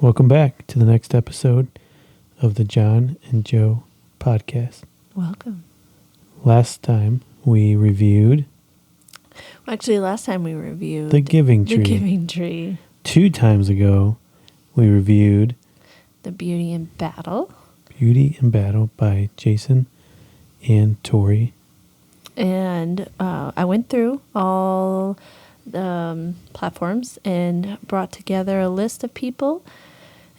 Welcome back to the next episode of the John and Joe podcast. Welcome. Last time we reviewed... last time we reviewed... The Giving Tree. The Giving Tree. 2 times ago, we reviewed... The Beauty in Battle. Beauty in Battle by Jason and Tori. And I went through all the platforms and brought together a list of people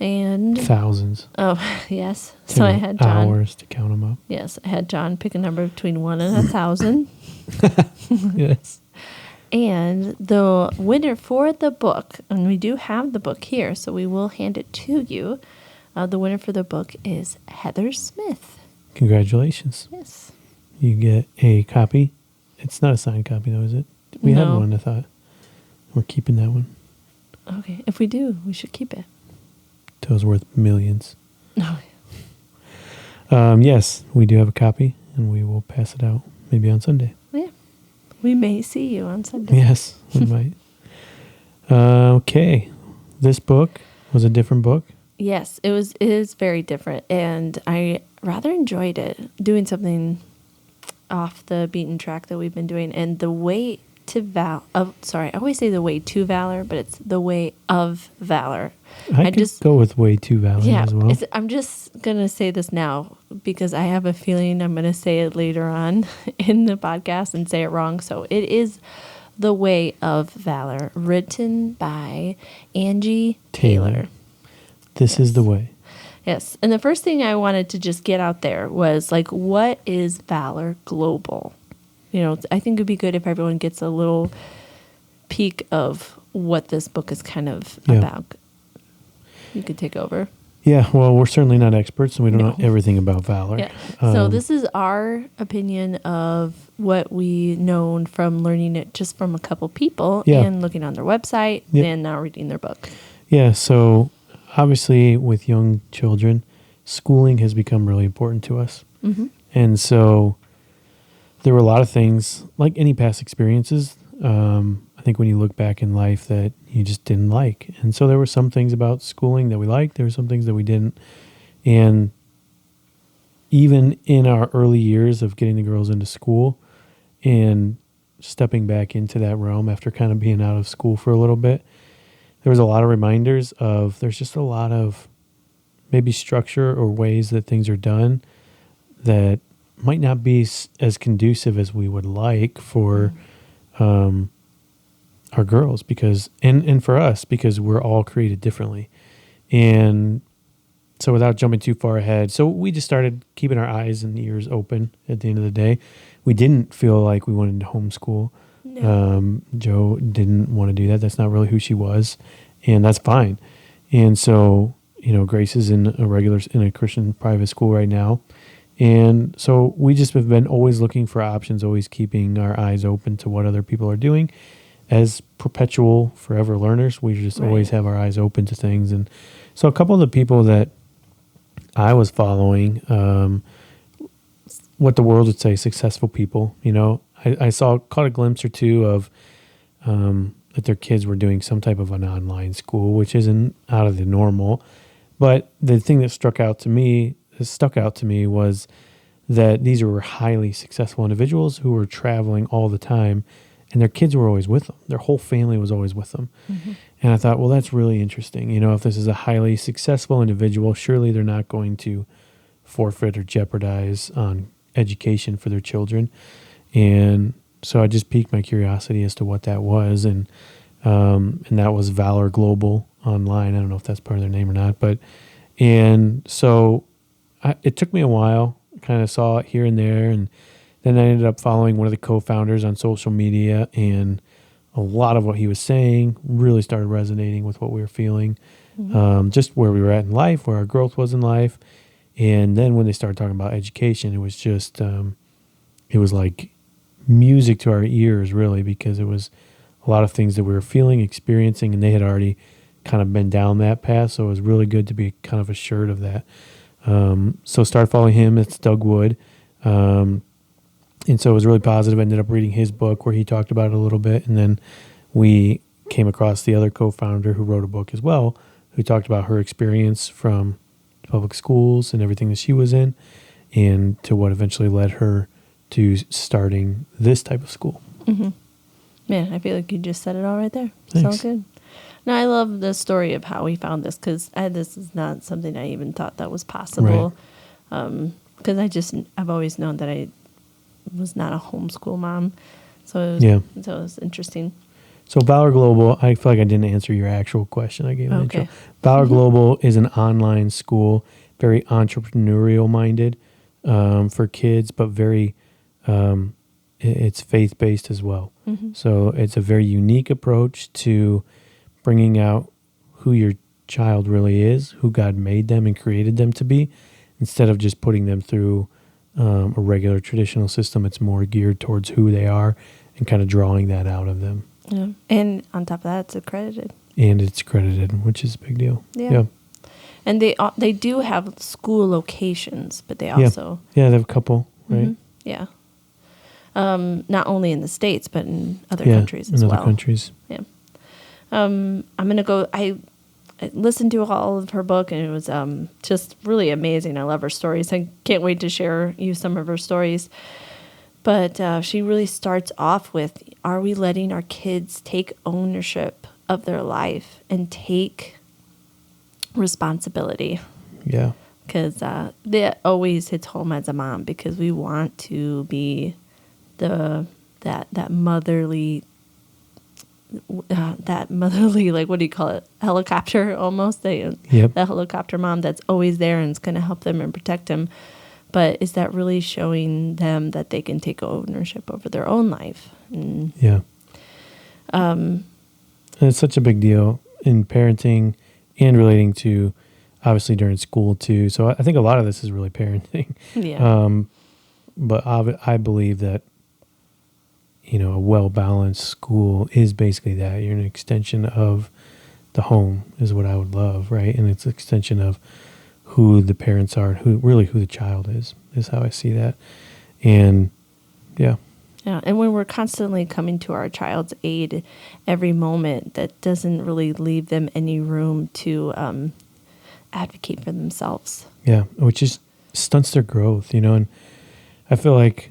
and... Thousands. Oh, yes. So I had John... Hours to count them up. Yes, I had John pick a number between 1 and 1,000. Yes. And the winner for the book, and we do have the book here, so we will hand it to you. The winner for the book is Heather Smith. Congratulations. Yes. You get a copy. It's not a signed copy, though, is it? We had one, I thought. We're keeping that one. Okay. If we do, we should keep it. It was worth millions. Oh. Yes, we do have a copy, and we will pass it out maybe on Sunday. Yeah. We may see you on Sunday. Yes, we might. Okay. This book was a different book. Yes, it is very different, and I rather enjoyed it, doing something off the beaten track that we've been doing. And the Way to I always say the Way to Valor, but it's the Way of Valor. I could go with Way to Valor as well. I'm just going to say this now because I have a feeling I'm going to say it later on in the podcast and say it wrong. So it is The Way of Valor, written by Angie Taylor. This is the way. Yes. And the first thing I wanted to just get out there was, what is Valor Global? I think it'd be good if everyone gets a little peek of what this book is kind of about. You could take over. Yeah, well, we're certainly not experts, and we don't know everything about Valor. Yeah. So this is our opinion of what we know from learning it just from a couple people and looking on their website and now reading their book. Yeah, so obviously with young children, schooling has become really important to us. Mm-hmm. And so there were a lot of things, like any past experiences, I think when you look back in life that you just didn't like. And so there were some things about schooling that we liked. There were some things that we didn't. And even in our early years of getting the girls into school and stepping back into that realm after kind of being out of school for a little bit, there was a lot of reminders of there's just a lot of maybe structure or ways that things are done that might not be as conducive as we would like for our girls because and for us because we're all created differently. And so without jumping too far ahead, so we just started keeping our eyes and ears open at the end of the day. We didn't feel like we wanted to homeschool. No. Joe didn't want to do that. That's not really who she was, and that's fine. And so, Grace is in a Christian private school right now. And so we just have been always looking for options, always keeping our eyes open to what other people are doing. As perpetual, forever learners, we just always have our eyes open to things. And so a couple of the people that I was following, what the world would say, successful people, I caught a glimpse or two of that their kids were doing some type of an online school, which isn't out of the normal. But the thing that stuck out to me was that these were highly successful individuals who were traveling all the time, and their kids were always with them. Their whole family was always with them. Mm-hmm. And I thought, well, that's really interesting. If this is a highly successful individual, surely they're not going to forfeit or jeopardize on education for their children. And so I just piqued my curiosity as to what that was. And that was Valor Global online. I don't know if that's part of their name or not, and so it took me a while, kind of saw it here and there. And then I ended up following one of the co-founders on social media, and a lot of what he was saying really started resonating with what we were feeling, just where we were at in life, where our growth was in life. And then when they started talking about education, it was just, it was like music to our ears, really, because it was a lot of things that we were feeling, experiencing, and they had already kind of been down that path. So it was really good to be kind of assured of that. So started following him. It's Doug Wood. And so it was really positive. I ended up reading his book where he talked about it a little bit. And then we came across the other co-founder who wrote a book as well who talked about her experience from public schools and everything that she was in, and to what eventually led her to starting this type of school. Mm-hmm. Man, I feel like you just said it all right there. Thanks. It's all good. No, I love the story of how we found this, because this is not something I even thought that was possible. Because I've always known that I was not a homeschool mom. So it was interesting. So Valor Global, I feel like I didn't answer your actual question I gave in the Okay. intro. Valor Global is an online school, very entrepreneurial minded for kids, but very, it's faith-based as well. Mm-hmm. So it's a very unique approach to bringing out who your child really is, who God made them and created them to be, instead of just putting them through a regular traditional system. It's more geared towards who they are and kind of drawing that out of them. Yeah. And on top of that, it's accredited. And it's accredited, which is a big deal. Yeah. And they do have school locations, but they also... Yeah, they have a couple, right? Mm-hmm. Yeah. Not only in the States, but in other countries as well. In other countries. Yeah. I'm going to go... I listened to all of her book, and it was just really amazing. I love her stories. I can't wait to share you some of her stories. But she really starts off with, are we letting our kids take ownership of their life and take responsibility? Yeah. Because that always hits home as a mom, because we want to be that motherly, like, what do you call it? Helicopter almost. The helicopter mom that's always there and is going to help them and protect them. But is that really showing them that they can take ownership over their own life? And, and it's such a big deal in parenting and relating to, obviously, during school too. So I think a lot of this is really parenting. Yeah. But I believe that, a well-balanced school is basically that. You're an extension of the home is what I would love, right? And it's an extension of who the parents are and who the child is how I see that. And yeah. Yeah. And when we're constantly coming to our child's aid every moment, that doesn't really leave them any room to advocate for themselves. Yeah. Which just stunts their growth, and I feel like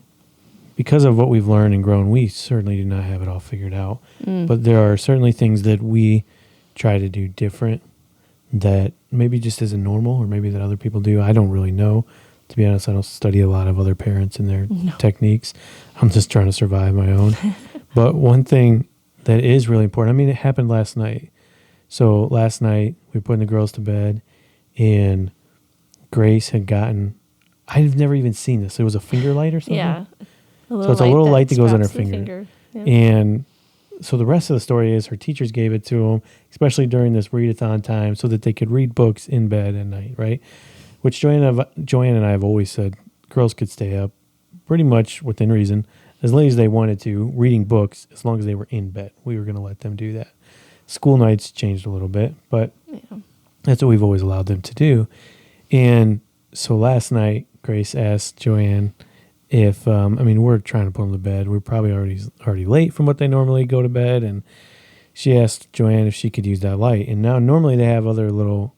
because of what we've learned and grown, we certainly do not have it all figured out. But there are certainly things that we try to do different that maybe just isn't normal, or maybe that other people do. I don't really know. To be honest, I don't study a lot of other parents and their techniques. I'm just trying to survive my own. But one thing that is really important, it happened last night. So last night, we were putting the girls to bed, and Grace had gotten, I've never even seen this. It was a finger light or something. Yeah. So it's a little light that goes on her finger. Yeah. And so the rest of the story is her teachers gave it to them, especially during this readathon time, so that they could read books in bed at night, right? Which Joanne and I have always said girls could stay up pretty much within reason as late as they wanted to, reading books, as long as they were in bed. We were going to let them do that. School nights changed a little bit, but that's what we've always allowed them to do. And so last night, Grace asked Joanne if, we're trying to put them to bed. We're probably already late from what they normally go to bed. And she asked Joanne if she could use that light. And now normally they have other little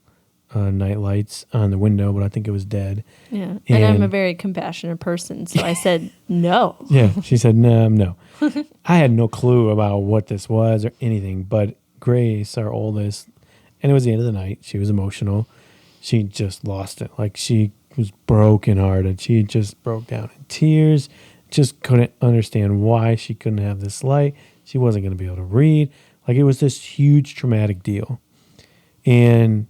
night lights on the window, but I think it was dead. Yeah. And I'm a very compassionate person, so I said no. Yeah. She said, no. I had no clue about what this was or anything, but Grace, our oldest, and it was the end of the night. She was emotional. She just lost it. Like, she was brokenhearted. She just broke down in tears, just couldn't understand why she couldn't have this light. She wasn't going to be able to read. Like, it was this huge traumatic deal. And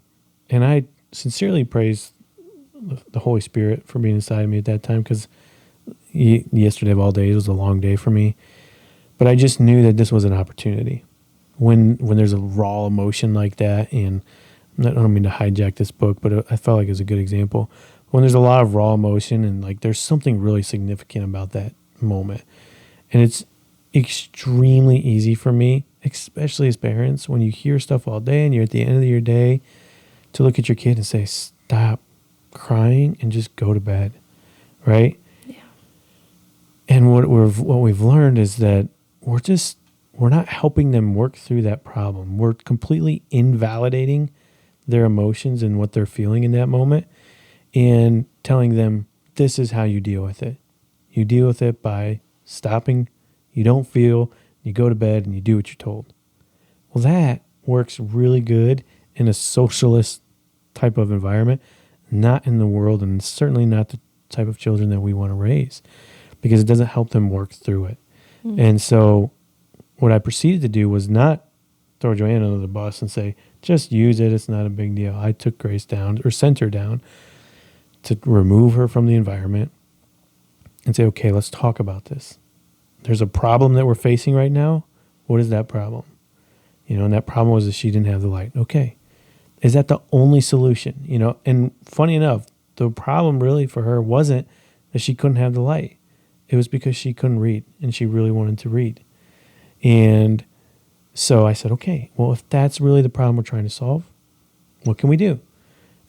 I sincerely praise the Holy Spirit for being inside of me at that time, because yesterday of all days was a long day for me. But I just knew that this was an opportunity. When there's a raw emotion like that, and I don't mean to hijack this book, but I felt like it was a good example. When there's a lot of raw emotion and like there's something really significant about that moment. And it's extremely easy for me, especially as parents, when you hear stuff all day and you're at the end of your day, to look at your kid and say, stop crying and just go to bed, right? Yeah. And what we've learned is that we're not helping them work through that problem. We're completely invalidating their emotions and what they're feeling in that moment and telling them, this is how you deal with it. You deal with it by stopping, you don't feel, you go to bed and you do what you're told. Well, that works really good in a socialist type of environment, not in the world, and certainly not the type of children that we want to raise, because it doesn't help them work through it. And so what I proceeded to do was not throw Joanne under the bus and say, just use it, it's not a big deal. I took Grace down, or sent her down, to remove her from the environment and say, okay, let's talk about this. There's a problem that we're facing right now. What is that problem? And that problem was that she didn't have the light. Okay. Is that the only solution? And funny enough, the problem really for her wasn't that she couldn't have the light. It was because she couldn't read and she really wanted to read. And so I said, okay, well, if that's really the problem we're trying to solve, what can we do?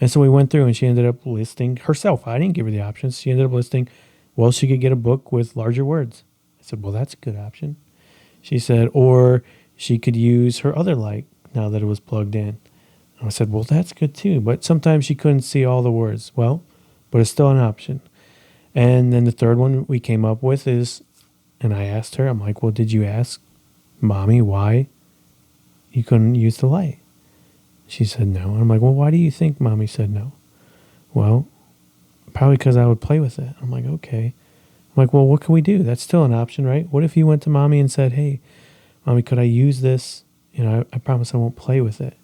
And so we went through and she ended up listing herself. I didn't give her the options. She ended up listing, well, she could get a book with larger words. I said, well, that's a good option. She said, or she could use her other light now that it was plugged in. And I said, well, that's good too. But sometimes she couldn't see all the words. Well, but it's still an option. And then the third one we came up with is, and I asked her, I'm like, well, did you ask Mommy why you couldn't use the light? She said no. And I'm like, well, why do you think Mommy said no? Well, probably because I would play with it. I'm like, okay. I'm like, well, what can we do? That's still an option, right? What if you went to Mommy and said, hey, Mommy, could I use this? I promise I won't play with it.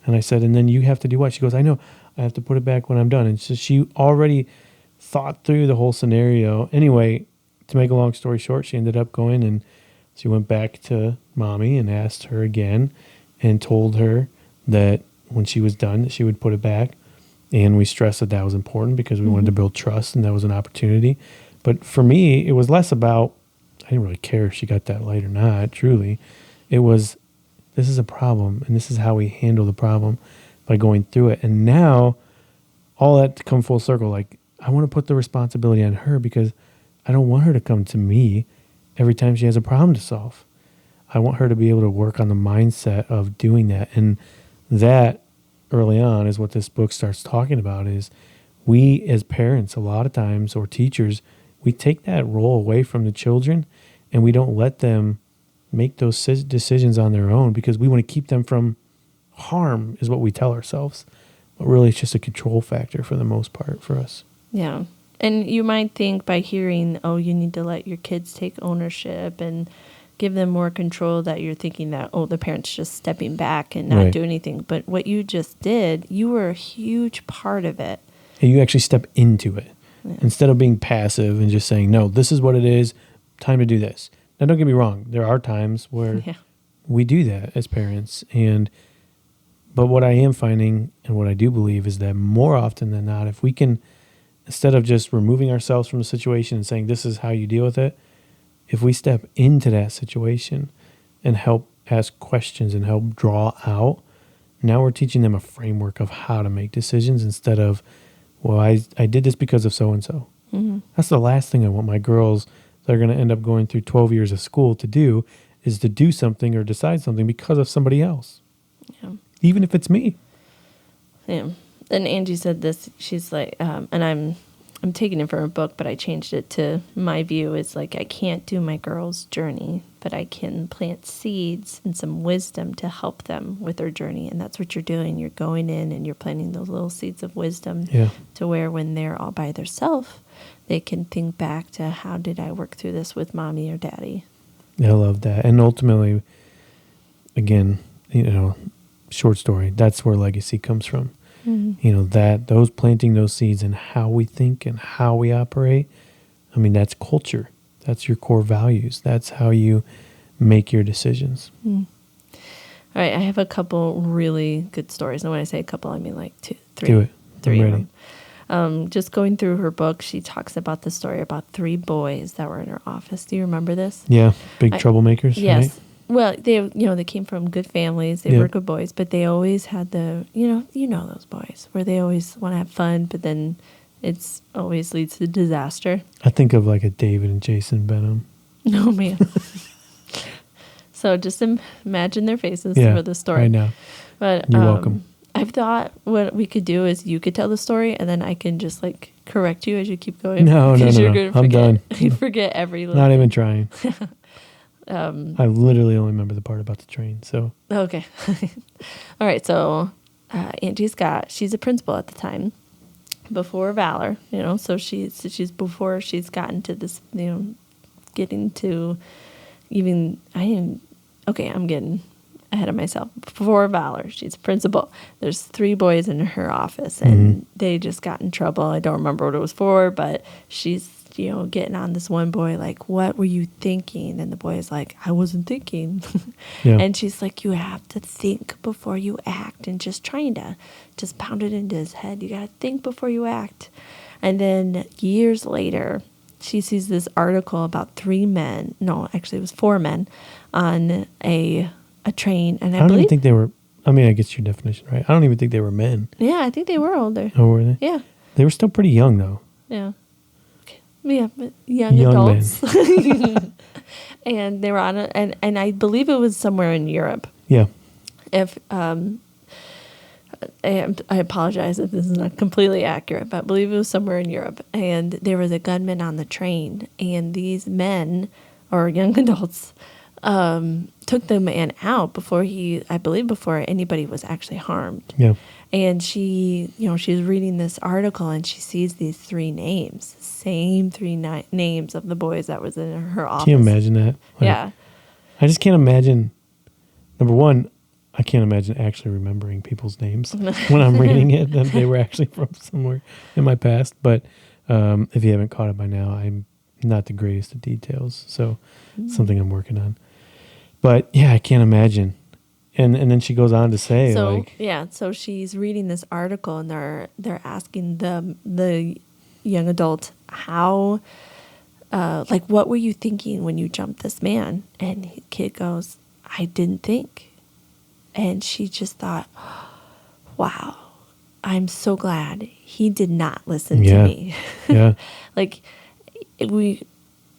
And I said, and then you have to do what? She goes, I know. I have to put it back when I'm done. And so she already thought through the whole scenario. Anyway, to make a long story short, she ended up going and she went back to Mommy and asked her again and told her that when she was done, she would put it back. And we stressed that that was important because we wanted to build trust and that was an opportunity. But for me, it was less about, I didn't really care if she got that light or not, truly. It was, this is a problem and this is how we handle the problem by going through it. And now all that to come full circle, like I want to put the responsibility on her because I don't want her to come to me every time she has a problem to solve. I want her to be able to work on the mindset of doing that. And that early on is what this book starts talking about is we as parents, a lot of times, or teachers, we take that role away from the children and we don't let them make those decisions on their own because we want to keep them from harm is what we tell ourselves. But really it's just a control factor for the most part for us. Yeah. And you might think by hearing, oh, you need to let your kids take ownership and give them more control, that you're thinking that, oh, the parent's just stepping back and not do anything. But what you just did, you were a huge part of it. And you actually step into it instead of being passive and just saying, no, this is what it is, time to do this. Now, don't get me wrong. There are times where we do that as parents. But what I am finding and what I do believe is that more often than not, if we can, instead of just removing ourselves from the situation and saying, this is how you deal with it, if we step into that situation and help ask questions and help draw out, now we're teaching them a framework of how to make decisions instead of, well, I did this because of so-and-so. Mm-hmm. That's the last thing I want my girls that are going to end up going through 12 years of school to do, is to do something or decide something because of somebody else. Yeah. Even if it's me. Yeah. And Angie said this, she's like, and I'm taking it from a book, but I changed it to my view is like, I can't do my girls' journey, but I can plant seeds and some wisdom to help them with their journey. And that's what you're doing. You're going in and you're planting those little seeds of wisdom to where when they're all by themselves, they can think back to how did I work through this with Mommy or Daddy? I love that. And ultimately, again, short story, that's where legacy comes from. Mm-hmm. That those planting those seeds and how we think and how we operate, I mean, that's culture. That's your core values. That's how you make your decisions. Mm. All right. I have a couple really good stories. And when I say a couple, I mean like two, three. Do it. Three I'm of ready. them. Just going through her book, she talks about the story about 3 boys that were in her office. Do you remember this? Yeah. Big troublemakers. Yes. Right? Well, they came from good families. They were good boys, but they always had the, those boys where they always want to have fun, but then it's always leads to disaster. I think of like a David and Jason Benham. No, man. So just imagine their faces for the story. I know. But you're welcome. I've thought what we could do is you could tell the story and then I can just like correct you as you keep going. No, Because you're no. gonna I'm forget. done. You forget every little Not thing. even trying. I literally only remember the part about the train. So Okay. All right. So Angie Scott, she's a principal at the time before Valor, so she's before she's gotten to this, getting to even, I'm getting ahead of myself. Before Valor, she's a principal. There's 3 boys in her office and they just got in trouble. I don't remember what it was for, but she's, getting on this one boy, like, what were you thinking? And the boy is like, I wasn't thinking. yeah. And she's like, you have to think before you act, and just trying to just pound it into his head. You got to think before you act. And then years later, she sees this article about 3 men. No, actually it was 4 men on a train. And I don't even think they were, I mean, I guess your definition, right? I don't even think they were men. Yeah, I think they were older. Oh, were they? Yeah. They were still pretty young, though. Yeah. Yeah, but young adults. And they were on and I believe it was somewhere in Europe. Yeah. If I apologize if this is not completely accurate, but I believe it was somewhere in Europe. And there was a gunman on the train, and these men or young adults took the man out before anybody was actually harmed. Yeah. And she, she's reading this article and she sees these 3 names, same 3 names of the boys that was in her office. Can you imagine that? Like, Yeah. I just can't imagine. Number one, I can't imagine actually remembering people's names when I'm reading it, that they were actually from somewhere in my past. But if you haven't caught it by now, I'm not the greatest at details. So something I'm working on. But yeah, I can't imagine. And then she goes on to say, so she's reading this article and they're asking the young adult how, what were you thinking when you jumped this man? And the kid goes, I didn't think. And she just thought, wow, I'm so glad he did not listen to me. Yeah.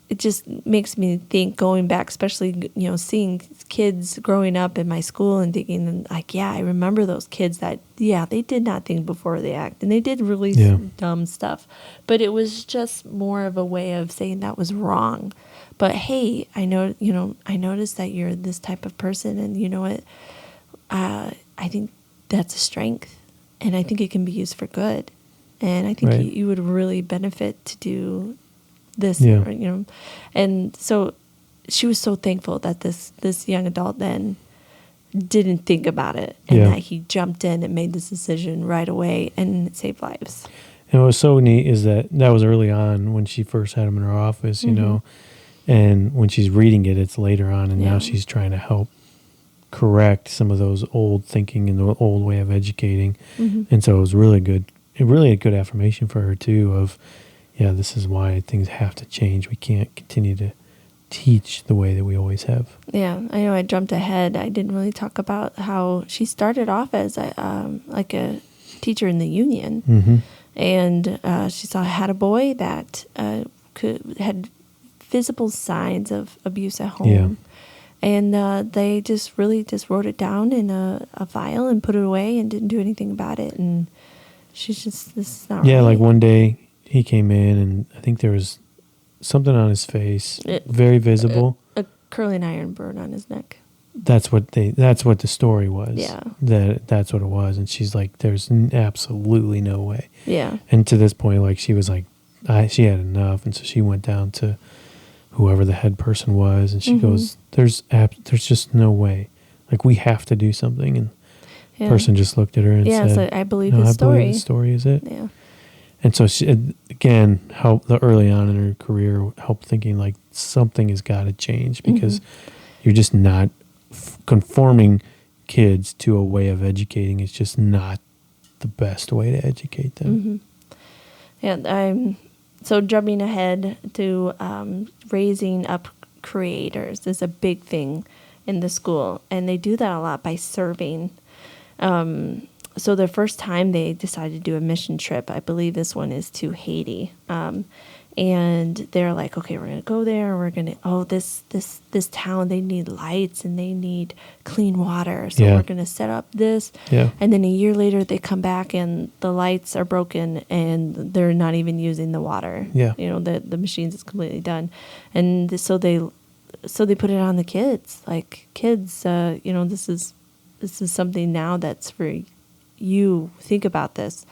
It just makes me think, going back, especially, seeing kids growing up in my school and thinking like, yeah, I remember those kids that, they did not think before they act, and they did really dumb stuff, but it was just more of a way of saying that was wrong. But hey, I know, I noticed that you're this type of person, and you know what? I think that's a strength, and I think it can be used for good, and I think you would really benefit to do this, and so she was so thankful that this young adult then didn't think about it, and that he jumped in and made this decision right away and saved lives. And what was so neat is that was early on when she first had him in her office, and when she's reading it, it's later on, and now she's trying to help correct some of those old thinking and the old way of educating. And so it was really good. Really a good affirmation for her too of, this is why things have to change. We can't continue to teach the way that we always have. Yeah, I know I jumped ahead. I didn't really talk about how she started off as a teacher in the union. And she had a boy that had visible signs of abuse at home. And they just wrote it down in a file and put it away and didn't do anything about it. And she's just, this is not right. Yeah, like one day he came in and I think there was something on his face, very visible. A curling iron burn on his neck. That's what the story was. Yeah. That's what it was. And she's like, there's absolutely no way. Yeah. And to this point, like she was like, she had enough. And so she went down to whoever the head person was. And she goes, there's just no way. Like we have to do something. And the person just looked at her and said, so I believe his story. I believe his story is it. Yeah. And so she, again, helped early on in her career, helped thinking like something has got to change because you're just not conforming kids to a way of educating. It's just not the best way to educate them. Yeah, so jumping ahead to raising up creators is a big thing in the school, and they do that a lot by serving. So the first time they decided to do a mission trip, I believe this one is to Haiti. And they're like, okay, we're going to go there. We're going to, this town, they need lights and they need clean water. So Yeah. we're going to set up this. Yeah. And then a year later, they come back and the lights are broken and they're not even using the water. Yeah. You know, the machines is completely done. And so they put it on the kids. Like, kids, you know, this is something now that's for you. Think about this.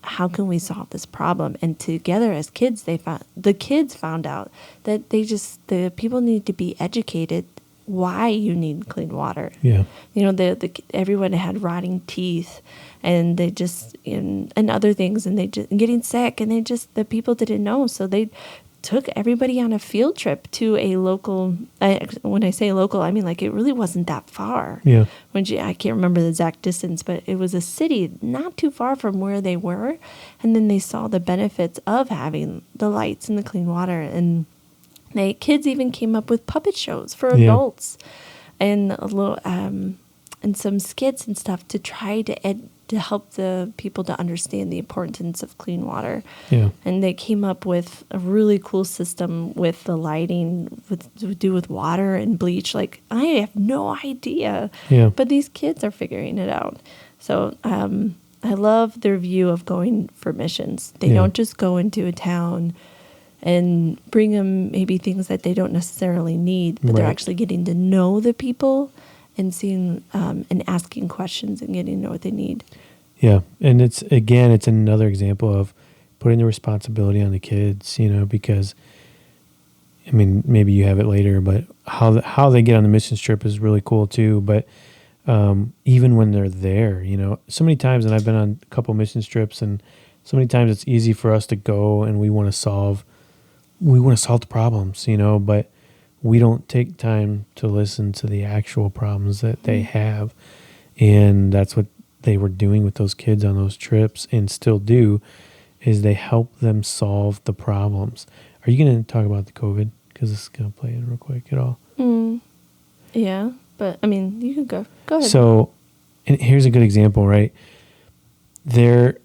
How can we solve this problem? And together as kids, the kids found out that the people need to be educated why you need clean water. Yeah. You know, everyone had rotting teeth and they just, and other things, and getting sick, and the people didn't know. So they took everybody on a field trip to a local, when I say local, I mean like it really wasn't that far. Yeah. I can't remember the exact distance, but it was a city not too far from where they were. And then they saw the benefits of having the lights and the clean water. And kids even came up with puppet shows for adults and a little, and some skits and stuff to try to help the people to understand the importance of clean water. Yeah. And they came up with a really cool system with the lighting to do with water and bleach. Like, I have no idea. Yeah. But these kids are figuring it out. So I love their view of going for missions. They don't just go into a town and bring them maybe things that they don't necessarily need, but they're actually getting to know the people and seeing and asking questions and getting to know what they need. Yeah. And it's another example of putting the responsibility on the kids, you know, because, I mean, maybe you have it later, but how they get on the mission trip is really cool too. But even when they're there, you know, so many times, and I've been on a couple mission trips, and so many times it's easy for us to go and we want to solve the problems, you know, but we don't take time to listen to the actual problems that they have. And that's what they were doing with those kids on those trips, and still do, is they help them solve the problems. Are you going to talk about the COVID? Because this is going to play in real quick at all. Yeah, but I mean, you can go ahead. So, and here's a good example, right? They're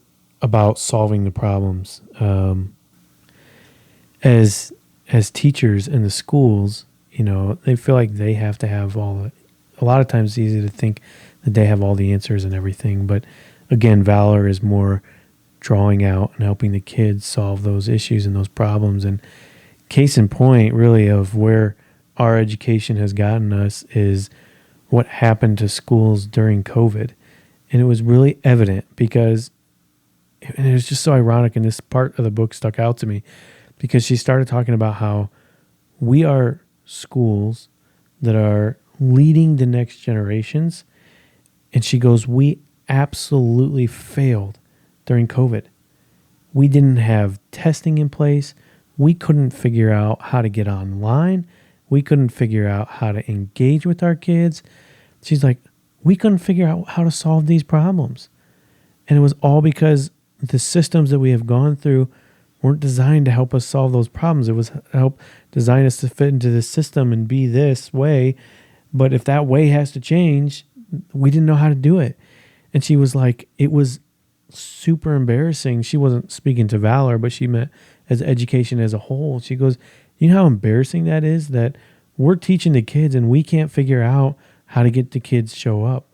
about solving the problems. As teachers in the schools, you know, they feel like they have to have a lot of times it's easy to think that they have all the answers and everything. But again, Valor is more drawing out and helping the kids solve those issues and those problems. And case in point, really, of where our education has gotten us is what happened to schools during COVID. And it was really evident because, and it was just so ironic, and this part of the book stuck out to me, because she started talking about how we are schools that are leading the next generations. And she goes, we absolutely failed during COVID. We didn't have testing in place. We couldn't figure out how to get online. We couldn't figure out how to engage with our kids. She's like, we couldn't figure out how to solve these problems. And it was all because the systems that we have gone through weren't designed to help us solve those problems. It was help design us to fit into this system and be this way. But if that way has to change, we didn't know how to do it. And she was like, it was super embarrassing. She wasn't speaking to Valor, but she meant as education as a whole. She goes, you know how embarrassing that is, that we're teaching the kids and we can't figure out how to get the kids show up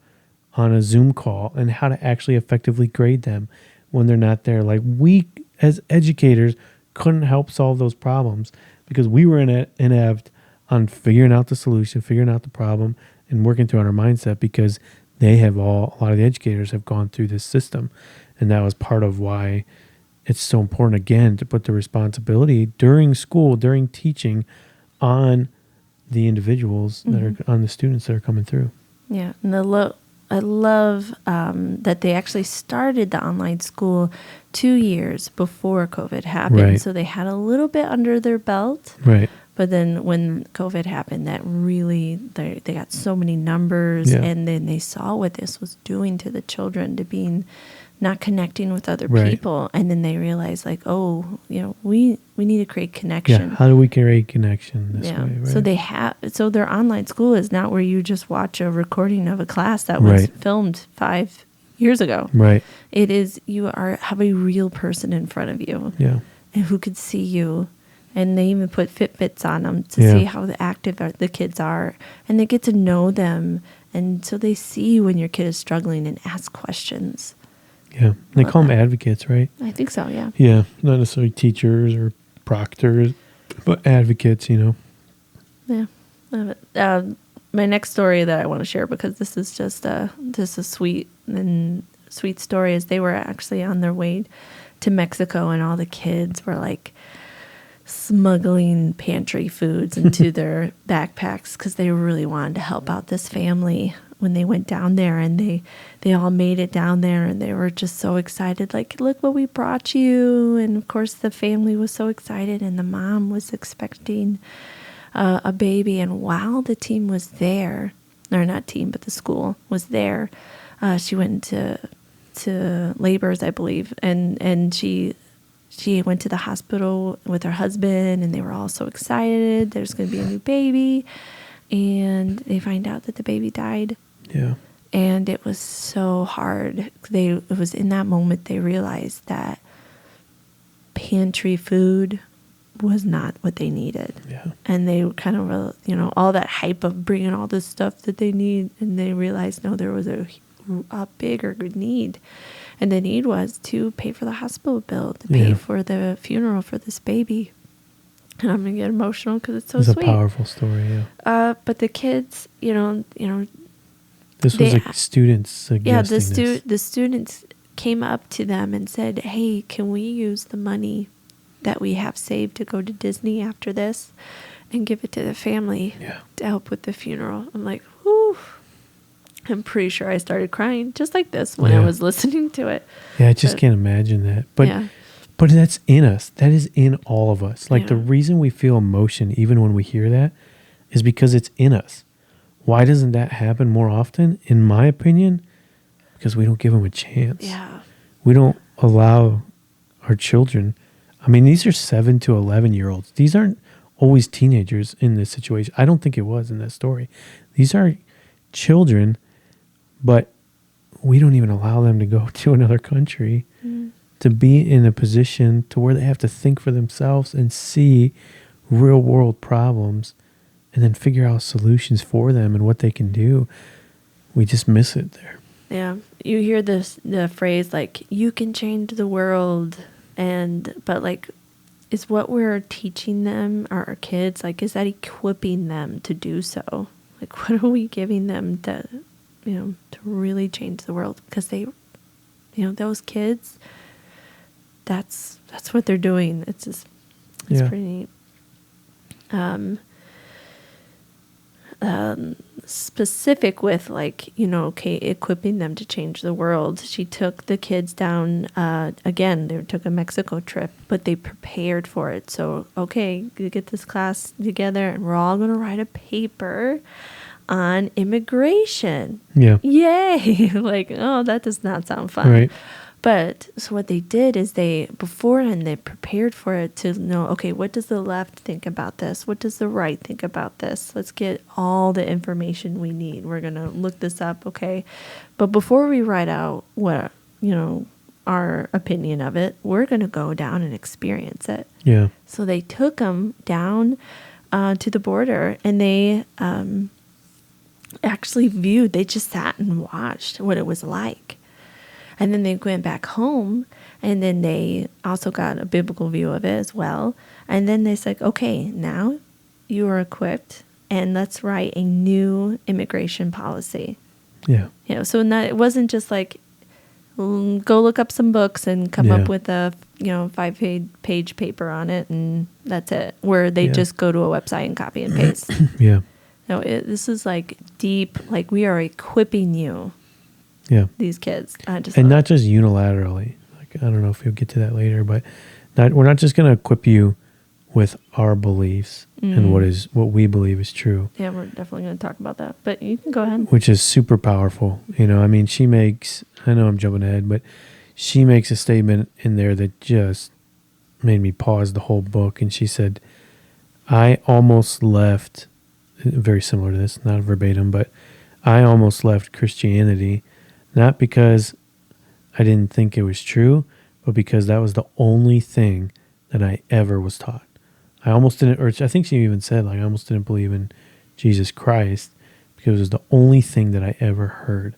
on a Zoom call and how to actually effectively grade them when they're not there. Like, we as educators couldn't help solve those problems because we were inept on figuring out the solution, figuring out the problem, and working through on our mindset, because a lot of the educators have gone through this system. And that was part of why it's so important, again, to put the responsibility during school, during teaching, on the individuals that are on the students that are coming through. Yeah. And I love that they actually started the online school 2 years before COVID happened. Right. So they had a little bit under their belt. Right. But then when COVID happened, that really, they got so many numbers. Yeah. And then they saw what this was doing to the children, to being not connecting with other Right. people. And then they realized, like, oh, you know, we need to create connection. Yeah. How do we create connection this way? Right? So their online school is not where you just watch a recording of a class that was Right. filmed 5 years ago. Right. It is, you have a real person in front of you. Yeah. and who could see you. And they even put Fitbits on them to Yeah. see how active the kids are. And they get to know them. And so they see when your kid is struggling and ask questions. Yeah. They Love call them that. advocates, right? I think so, yeah. Yeah. Not necessarily teachers or proctors, but advocates, Yeah. Love it. My next story that I want to share, because this is just a sweet story, is they were actually on their way to Mexico, and all the kids were like smuggling pantry foods into their backpacks because they really wanted to help out this family when they went down there. And they all made it down there, and they were just so excited, like, look what we brought you. And of course the family was so excited, and the mom was expecting a baby. And while the team was there, or not team, but the school was there, she went to labors, I believe, and she went to the hospital with her husband, and they were all so excited. There's going to be a new baby, and they find out that the baby died. Yeah. And it was so hard. It was in that moment they realized that pantry food was not what they needed. Yeah. And they kind of, all that hype of bringing all this stuff that they need, and they realized, no, there was a bigger need. And the need was to pay for the hospital bill, to pay for the funeral for this baby. And I'm going to get emotional because it's so sweet. It's a powerful story, yeah. But the kids, This was a student suggesting the students came up to them and said, hey, can we use the money that we have saved to go to Disney after this and give it to the family to help with the funeral? I'm like, whew. I'm pretty sure I started crying just like this when I was listening to it. Yeah, I just can't imagine that. But that's in us. That is in all of us. Like the reason we feel emotion even when we hear that is because it's in us. Why doesn't that happen more often? In my opinion, because we don't give them a chance. Yeah. We don't allow our children. I mean, these are 7 to 11-year-olds. These aren't always teenagers in this situation. I don't think it was in that story. These are children, but we don't even allow them to go to another country to be in a position to where they have to think for themselves and see real world problems and then figure out solutions for them and what they can do. We just miss it there. Yeah. You hear the phrase like, you can change the world. But like, is what we're teaching them, our kids, like, is that equipping them to do so? Like, what are we giving them to really change the world? Because they, those kids, that's what they're doing. It's just, it's pretty neat. Specific with equipping them to change the world. She took the kids down, again, they took a Mexico trip, but they prepared for it. So, you get this class together and we're all going to write a paper on immigration. Yeah. Yay. That does not sound fun. Right. But so what they did is they prepared for it to know, what does the left think about this? What does the right think about this? Let's get all the information we need. We're going to look this up, okay? But before we write out what, our opinion of it, we're going to go down and experience it. Yeah. So they took them down to the border, and they actually they just sat and watched what it was like. And then they went back home, and then they also got a biblical view of it as well. And then they said, now you are equipped, and let's write a new immigration policy. Yeah. So it wasn't just like, go look up some books and come up with a 5-page paper on it, and that's it. Where they just go to a website and copy and paste. Yeah. No, this is like deep, like we are equipping you. Yeah. These kids. Not just unilaterally. Like, I don't know if you'll get to that later, but we're not just going to equip you with our beliefs and what we believe is true. Yeah, we're definitely going to talk about that, but you can go ahead. Which is super powerful. I mean, I know I'm jumping ahead, but she makes a statement in there that just made me pause the whole book. And she said, I almost left, very similar to this, not verbatim, but I almost left Christianity, not because I didn't think it was true, but because that was the only thing that I ever was taught. I almost didn't, or I think she even said, like, I almost didn't believe in Jesus Christ because it was the only thing that I ever heard.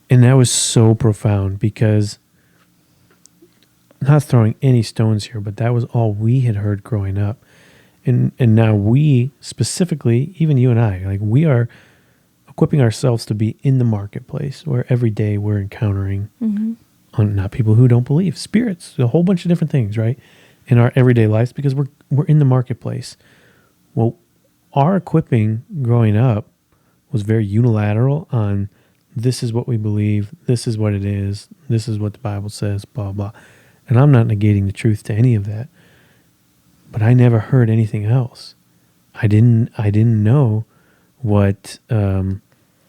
And that was so profound because, not throwing any stones here, but that was all we had heard growing up. And now we specifically, even you and I, like, we are equipping ourselves to be in the marketplace where every day we're encountering not people who don't believe, spirits, a whole bunch of different things, right, in our everyday lives because we're in the marketplace. Well, our equipping growing up was very unilateral on this is what we believe, this is what it is, this is what the Bible says, blah, blah. And I'm not negating the truth to any of that. But I never heard anything else. I didn't know what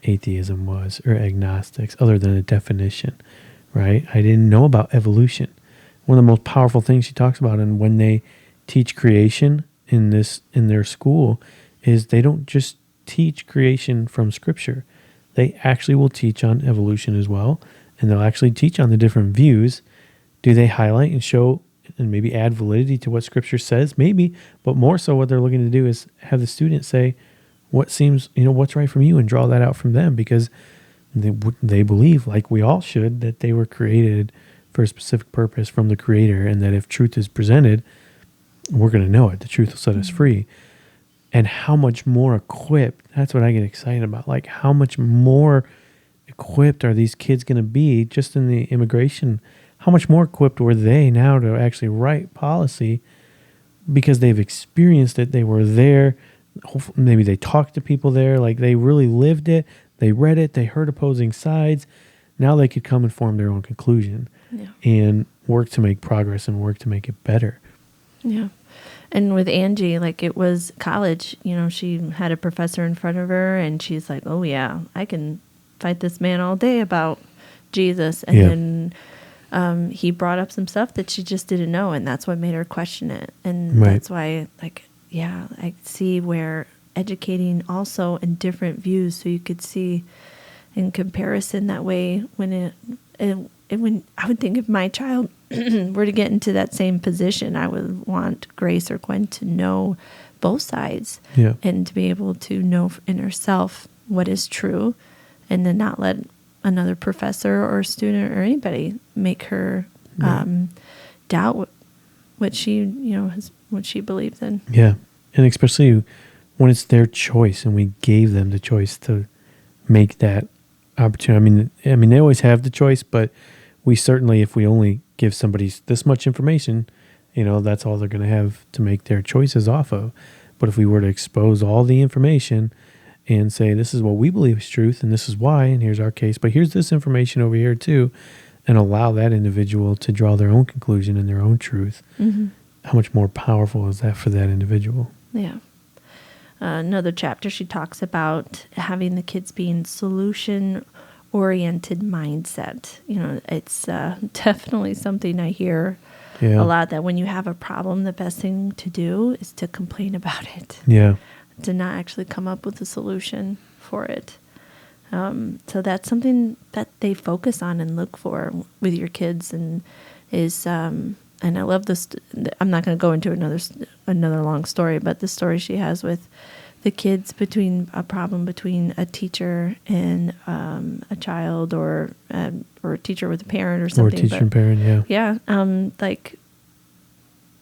atheism was or agnostics other than a definition, right? I didn't know about evolution. One of the most powerful things she talks about, and when they teach creation in their school, is they don't just teach creation from Scripture. They actually will teach on evolution as well, and they'll actually teach on the different views. Do they highlight and show and maybe add validity to what Scripture says? Maybe, but more so what they're looking to do is have the student say what seems, what's right from you and draw that out from them because they believe, like we all should, that they were created for a specific purpose from the Creator, and that if truth is presented, we're going to know it. The truth will set us free. And how much more equipped, that's what I get excited about. Like, how much more equipped are these kids going to be just in the immigration? How much more equipped were they now to actually write policy because they've experienced it? They were there. Hopefully, maybe they talked to people there. Like, they really lived it. They read it. They heard opposing sides. Now they could come and form their own conclusion and work to make progress and work to make it better. Yeah. And with Angie, like, it was college, she had a professor in front of her and she's like, oh yeah, I can fight this man all day about Jesus. And then he brought up some stuff that she just didn't know. And that's what made her question it. And that's why, like, I see where educating also in different views. So you could see in comparison that way when when I would think if my child were to get into that same position, I would want Grace or Gwen to know both sides and to be able to know in herself what is true and then not let another professor or student or anybody make her doubt what she, what she believes in. Yeah. And especially when it's their choice and we gave them the choice to make that opportunity. I mean, they always have the choice, but we certainly, if we only give somebody this much information, that's all they're going to have to make their choices off of. But if we were to expose all the information and say, this is what we believe is truth, and this is why, and here's our case, but here's this information over here too, and allow that individual to draw their own conclusion and their own truth, how much more powerful is that for that individual? Yeah. Another chapter, she talks about having the kids be in solution-oriented mindset. It's definitely something I hear a lot, that when you have a problem, the best thing to do is to complain about it. Yeah. To not actually come up with a solution for it. So that's something that they focus on and look for with your kids, and is and I love this. I'm not going to go into another long story, but the story she has with the kids between a problem between a teacher and a child, or a teacher with a parent or something. Or a teacher and parent, yeah. Like,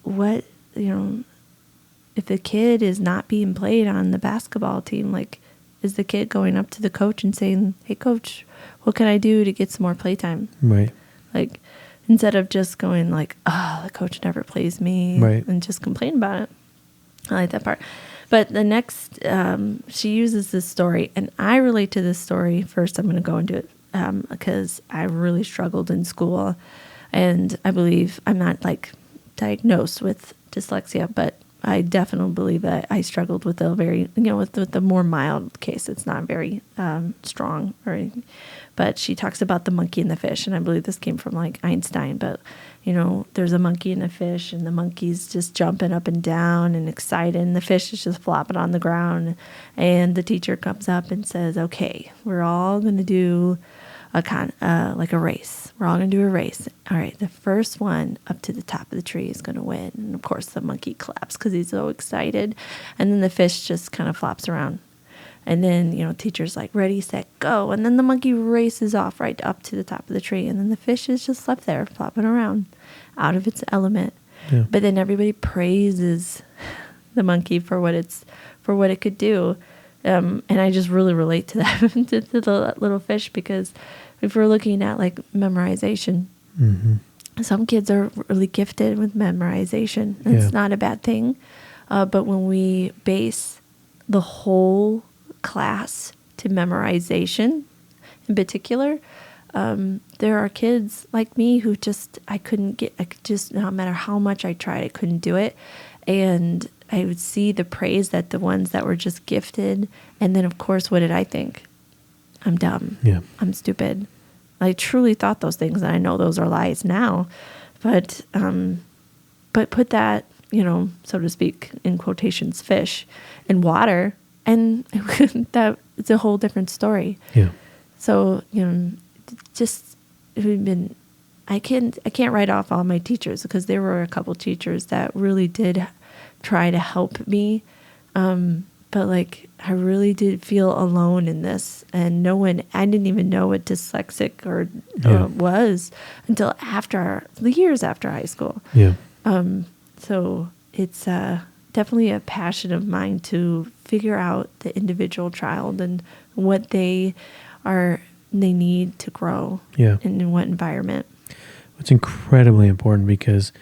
what, if the kid is not being played on the basketball team, like, is the kid going up to the coach and saying, hey, coach, what can I do to get some more playtime? Right. Like, instead of just going like, oh, the coach never plays me, and just complain about it. I like that part. But the next, she uses this story, and I relate to this story. First, I'm going to go into it because I really struggled in school, and I believe I'm not like diagnosed with dyslexia, but I definitely believe that I struggled with a very, with the more mild case. It's not very strong or anything. But she talks about the monkey and the fish, and I believe this came from like Einstein. But, there's a monkey and a fish, and the monkey's just jumping up and down and excited, and the fish is just flopping on the ground. And the teacher comes up and says, okay, we're all going to do like a race. We're all going to do a race. All right, the first one up to the top of the tree is going to win. And of course, the monkey claps because he's so excited. And then the fish just kind of flops around. And then, teacher's like, ready, set, go. And then the monkey races off right up to the top of the tree. And then the fish is just left there flopping around out of its element. Yeah. But then everybody praises the monkey for what it could do. And I just really relate to that, to the little fish, because if we're looking at like memorization, some kids are really gifted with memorization. It's not a bad thing. But when we base the whole class to memorization in particular, there are kids like me who I couldn't no matter how much I tried, I couldn't do it. And I would see the praise that the ones that were just gifted. And then, of course, what did I think? I'm dumb. Yeah. I'm stupid. I truly thought those things, and I know those are lies now. But put that, so to speak, in quotations, fish in water, and that it's a whole different story. Yeah. So, I can't write off all my teachers, because there were a couple teachers that really did try to help me. But I really did feel alone in this, and I didn't even know what dyslexic was until years after high school. Yeah. So it's definitely a passion of mine to figure out the individual child and what they need to grow. Yeah. And in what environment. It's incredibly important, because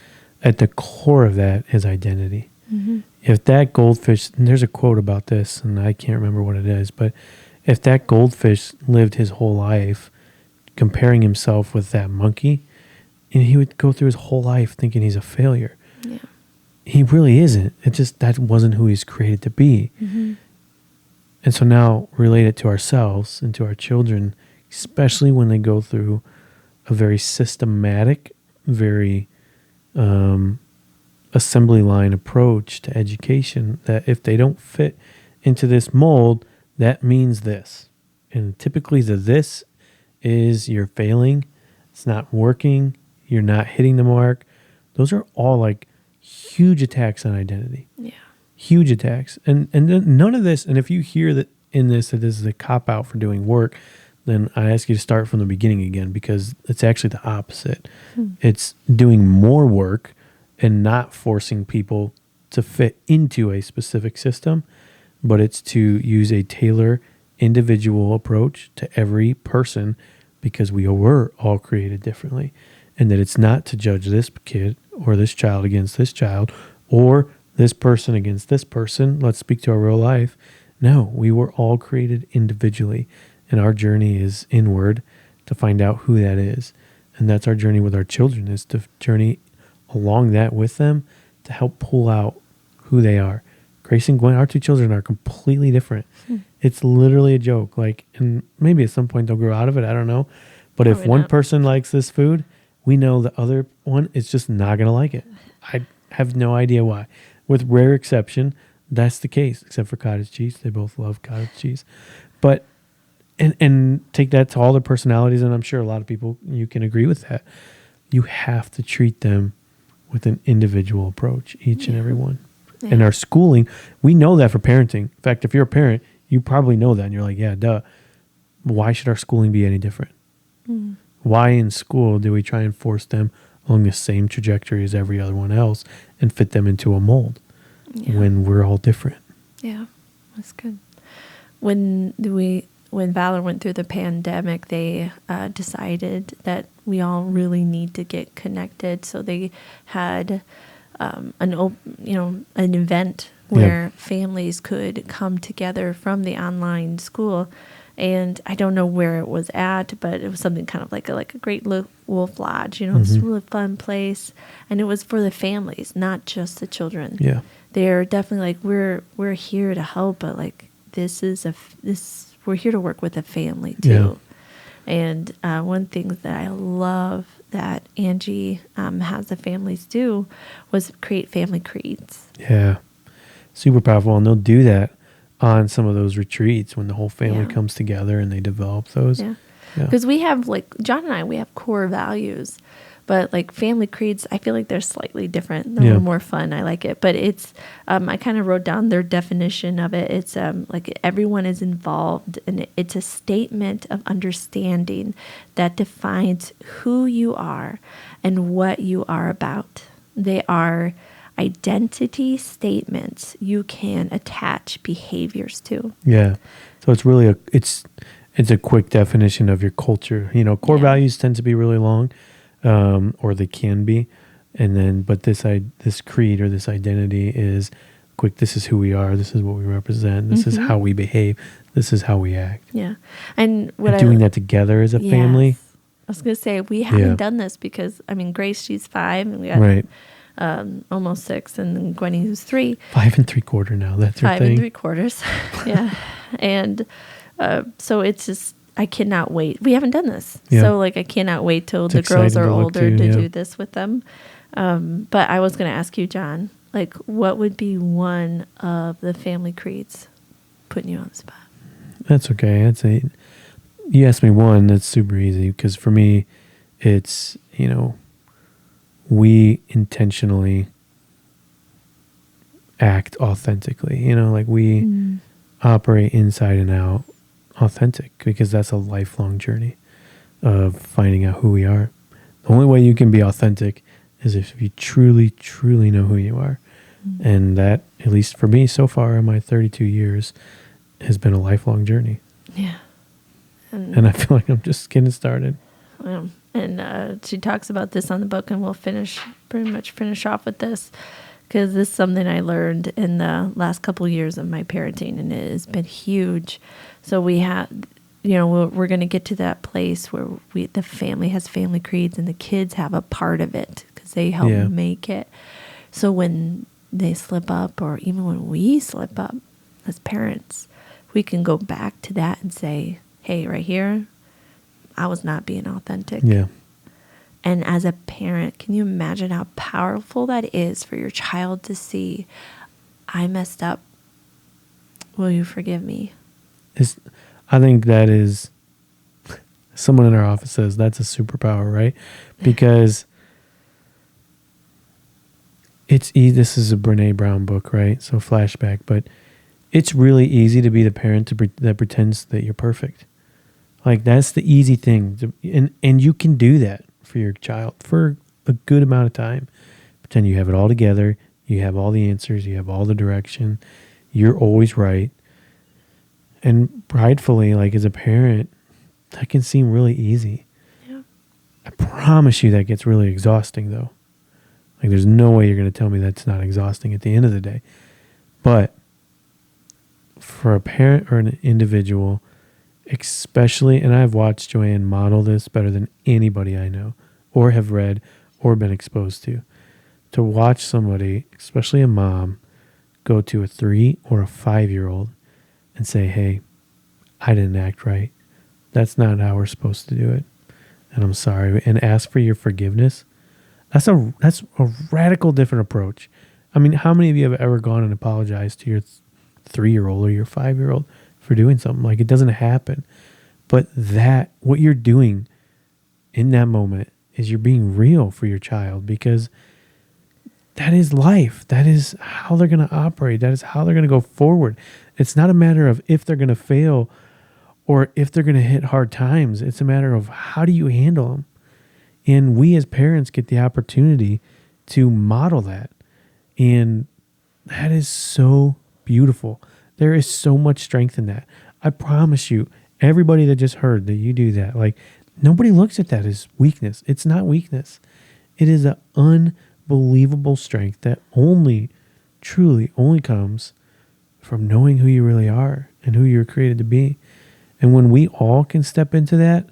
at the core of that is identity. Mm-hmm. If that goldfish, and there's a quote about this, and I can't remember what it is, but if that goldfish lived his whole life comparing himself with that monkey, and he would go through his whole life thinking he's a failure. Yeah. He really isn't. It just, that wasn't who he's created to be. Mm-hmm. And so now relate it to ourselves and to our children, especially when they go through a very systematic, very assembly line approach to education, that if they don't fit into this mold, that means this. And typically this is you're failing, it's not working, you're not hitting the mark. Those are all huge attacks on identity. Yeah. Huge attacks. And then none of this, and if you hear that this is a cop-out for doing work, then I ask you to start from the beginning again, because it's actually the opposite. It's doing more work and not forcing people to fit into a specific system, but it's to use a tailored individual approach to every person, because we were all created differently. And that it's not to judge this kid or this child against this child or this person against this person. Let's speak to our real life. No, we were all created individually, and our journey is inward to find out who that is. And that's our journey with our children, is to journey along that with them to help pull out who they are. Grace and Gwen, our two children, are completely different. It's literally a joke. And maybe at some point they'll grow out of it. I don't know. But if one person likes this food, we know the other one is just not going to like it. I have no idea why. With rare exception, that's the case, except for cottage cheese. They both love cottage cheese. But, and take that to all their personalities, and I'm sure a lot of people, you can agree with that. You have to treat them with an individual approach, each and every one. Yeah. And our schooling, we know that for parenting. In fact, if you're a parent, you probably know that, and you're like, yeah, duh. Why should our schooling be any different? Mm. Why in school do we try and force them along the same trajectory as every other one else and fit them into a mold when we're all different? Yeah, that's good. When Valor went through the pandemic, they decided that we all really need to get connected. So they had an event where families could come together from the online school. And I don't know where it was at, but it was something kind of like a Great Wolf Lodge, It's a really fun place. And it was for the families, not just the children. Yeah. They're definitely we're here to help, but we're here to work with a family too. Yeah. And one thing that I love that Angie has the families do was create family creeds. Yeah. Super powerful. And they'll do that on some of those retreats when the whole family comes together and they develop those. Yeah. Yeah. Because we have, like, John and I, we have core values, but like family creeds, I feel like they're slightly different. They're a little more fun. I like it. But it's, I kind of wrote down their definition of it. It's like everyone is involved, and it's a statement of understanding that defines who you are and what you are about. They are identity statements you can attach behaviors to. Yeah. So it's really it's a quick definition of your culture. You know, core values tend to be really long, or they can be. And then, but this creed or this identity is quick. This is who we are. This is what we represent. This is how we behave. This is how we act. Yeah. And doing that together as a family. I was going to say, we haven't done this because, I mean, Grace, she's 5, and we got right. Almost 6, and then Gwenny, who's 3. 5 3/4 now. That's her thing. 5 3/4. Yeah. And so it's just, I cannot wait. We haven't done this. Yeah. So, like, I cannot wait till It's the girls are exciting to look older to, to do this with them. But I was going to ask you, John, like, what would be one of the family creeds? Putting you on the spot. That's okay. I'd say, you asked me one, that's super easy, because for me, it's, you know, we intentionally act authentically, you know, like we operate inside and out authentic, because that's a lifelong journey of finding out who we are. The only way you can be authentic is if you truly, truly know who you are. And that, at least for me so far in my 32 years, has been a lifelong journey. Yeah. And I feel like I'm just getting started. And she talks about this on the book, and we'll pretty much finish off with this, because this is something I learned in the last couple of years of my parenting, and it has been huge. So we have, you know, we're going to get to that place where the family has family creeds, and the kids have a part of it because they help make it. So when they slip up, or even when we slip up as parents, we can go back to that and say, hey, right here, I was not being authentic. Yeah. And as a parent, can you imagine how powerful that is for your child to see, I messed up. Will you forgive me? I think that is, someone in our office says that's a superpower, right? Because this is a Brene Brown book, right? So flashback, but it's really easy to be the parent that pretends that you're perfect. Like, that's the easy thing. And you can do that for your child for a good amount of time. Pretend you have it all together. You have all the answers. You have all the direction. You're always right. And pridefully, like, as a parent, that can seem really easy. Yeah. I promise you that gets really exhausting, though. Like, there's no way you're going to tell me that's not exhausting at the end of the day. But for a parent or an individual, especially, and I've watched Joanne model this better than anybody I know or have read or been exposed to watch somebody, especially a mom, go to a 3 or a 5-year-old and say, hey, I didn't act right. That's not how we're supposed to do it. And I'm sorry. And ask for your forgiveness. That's a radical different approach. I mean, how many of you have ever gone and apologized to your 3-year-old or your 5-year-old for doing something? Like, it doesn't happen. But what you're doing in that moment is you're being real for your child, because that is life. That is how they're going to operate. That is how they're going to go forward. It's not a matter of if they're going to fail or if they're going to hit hard times. It's a matter of how do you handle them? And we as parents get the opportunity to model that. And that is so beautiful. There is so much strength in that. I promise you, everybody that just heard that you do that, like, nobody looks at that as weakness. It's not weakness. It is an unbelievable strength that truly only comes from knowing who you really are and who you're created to be. And when we all can step into that,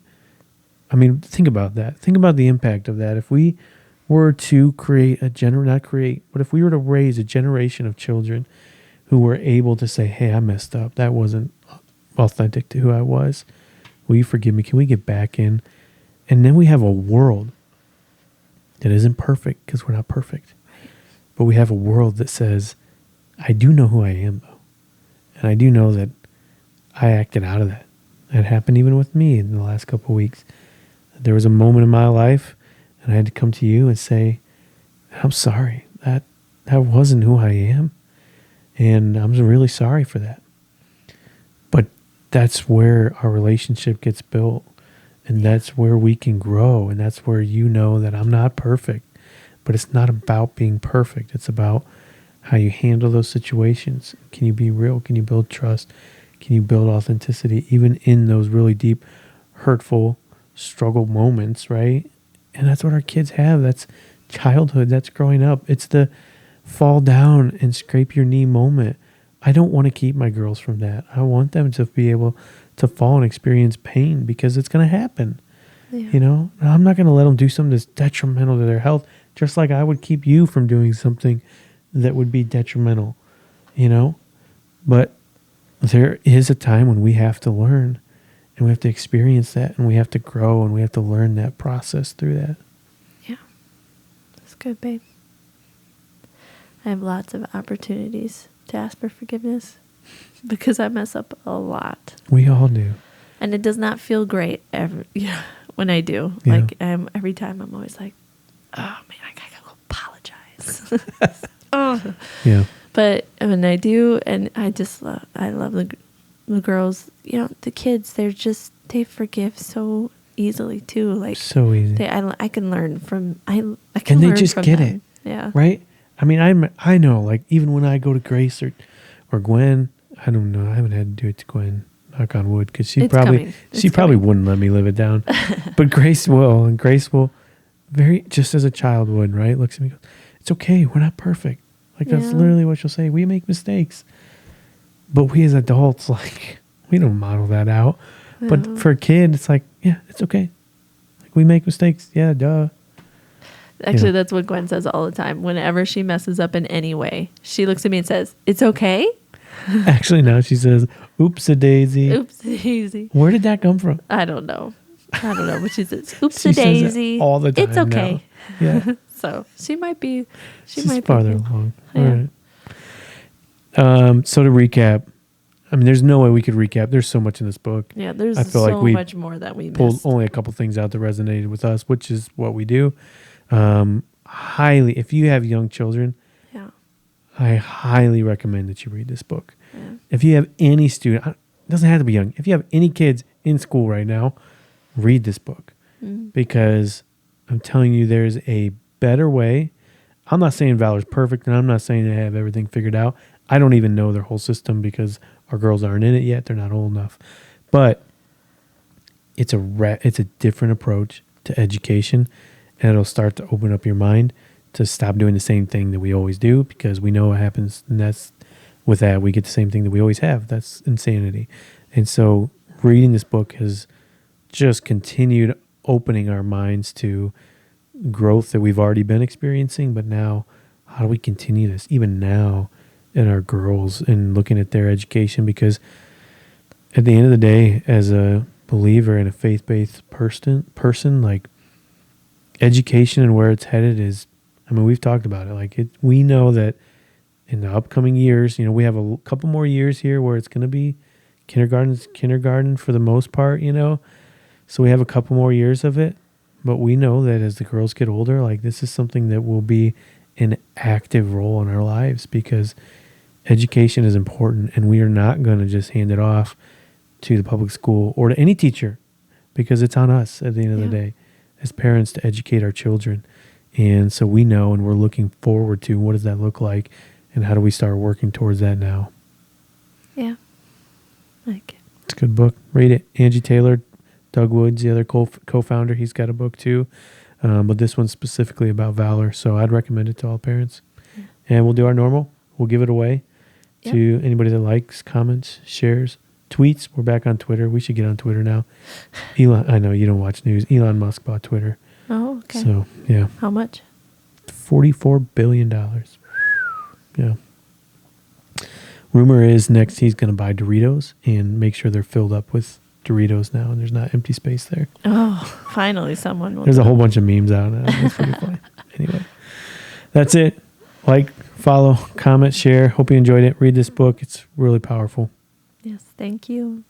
I mean, think about that. Think about the impact of that. If we were to if we were to raise a generation of children who were able to say, hey, I messed up. That wasn't authentic to who I was. Will you forgive me? Can we get back in? And then we have a world that isn't perfect, because we're not perfect. But we have a world that says, I do know who I am, though. And I do know that I acted out of that. It happened even with me in the last couple of weeks. There was a moment in my life, and I had to come to you and say, I'm sorry. That wasn't who I am. And I'm really sorry for that. But that's where our relationship gets built. And that's where we can grow. And that's where you know that I'm not perfect. But it's not about being perfect. It's about how you handle those situations. Can you be real? Can you build trust? Can you build authenticity even in those really deep, hurtful, struggle moments, right? And that's what our kids have. That's childhood. That's growing up. It's the fall down and scrape your knee moment. I don't want to keep my girls from that. I want them to be able to fall and experience pain because it's going to happen. Yeah. You know, I'm not going to let them do something that's detrimental to their health, just like I would keep you from doing something that would be detrimental, you know? But there is a time when we have to learn and we have to experience that and we have to grow and we have to learn that process through that. Yeah. That's good, babe. I have lots of opportunities to ask for forgiveness because I mess up a lot. We all do. And it does not feel great when I do. Yeah. Like every time I'm always like, oh man, I gotta go apologize. Oh. Yeah. But when I do, and I love the girls, you know, the kids, they forgive so easily too. Like so easy. I can learn from, I can and they learn just from get them. it. Yeah. Right? I mean, I know, like, even when I go to Grace or Gwen, I don't know. I haven't had to do it to Gwen, knock on wood, because she probably wouldn't let me live it down. But Grace will, and Grace will just as a child would, right? Looks at me and goes, it's okay. We're not perfect. Like, that's literally what she'll say. We make mistakes. But we as adults, like, we don't model that out. Yeah. But for a kid, it's like, yeah, it's okay. Like, we make mistakes. Yeah, duh. Actually, that's what Gwen says all the time. Whenever she messes up in any way, she looks at me and says, it's okay? Actually, now she says, oops-a-daisy. Oops-a-daisy. Where did that come from? I don't know. But she says, She oops-a-daisy. says it all the time. It's okay. Now. Yeah. So she might be. She's farther along. Yeah. All right. So to recap, I mean, there's no way we could recap. There's so much in this book. Yeah, there's I feel so like we much more that we pulled missed. only a couple things out that resonated with us, which is what we do. Highly, if you have young children, Yeah. I highly recommend that you read this book. Yeah. If you have any student, it doesn't have to be young. If you have any kids in school right now, read this book because I'm telling you, there's a better way. I'm not saying Valor's perfect, and I'm not saying they have everything figured out. I don't even know their whole system because our girls aren't in it yet. They're not old enough. But it's a different approach to education, and it'll start to open up your mind to stop doing the same thing that we always do, because we know what happens, and that's with that we get the same thing that we always have. That's insanity. And so reading this book has just continued opening our minds to growth that we've already been experiencing, but now how do we continue this even now in our girls and looking at their education? Because at the end of the day, as a believer and a faith-based person, like, education and where it's headed is, I mean, we've talked about it. Like, we know that in the upcoming years, you know, we have a couple more years here where it's going to be kindergarten for the most part, you know. So we have a couple more years of it. But we know that as the girls get older, like, this is something that will be an active role in our lives, because education is important, and we are not going to just hand it off to the public school or to any teacher, because it's on us at the end of the day as parents to educate our children. And so we know, and we're looking forward to, what does that look like, and how do we start working towards that now? Yeah. Like it. It's a good book. Read it. Angie Taylor, Doug Woods, the other co-founder, he's got a book too. But this one's specifically about valor. So I'd recommend it to all parents. Yeah. And we'll do our normal. We'll give it away to anybody that likes, comments, shares, tweets. We're back on Twitter. We should get on Twitter now. I know you don't watch news. Elon Musk bought Twitter. Oh, okay. So, yeah. How much? $44 billion. Yeah. Rumor is next he's going to buy Doritos and make sure they're filled up with Doritos now, and there's not empty space there. Oh, finally someone will. There's a whole bunch of memes out now. That's pretty funny. Anyway, that's it. Like, follow, comment, share. Hope you enjoyed it. Read this book. It's really powerful. Yes, thank you.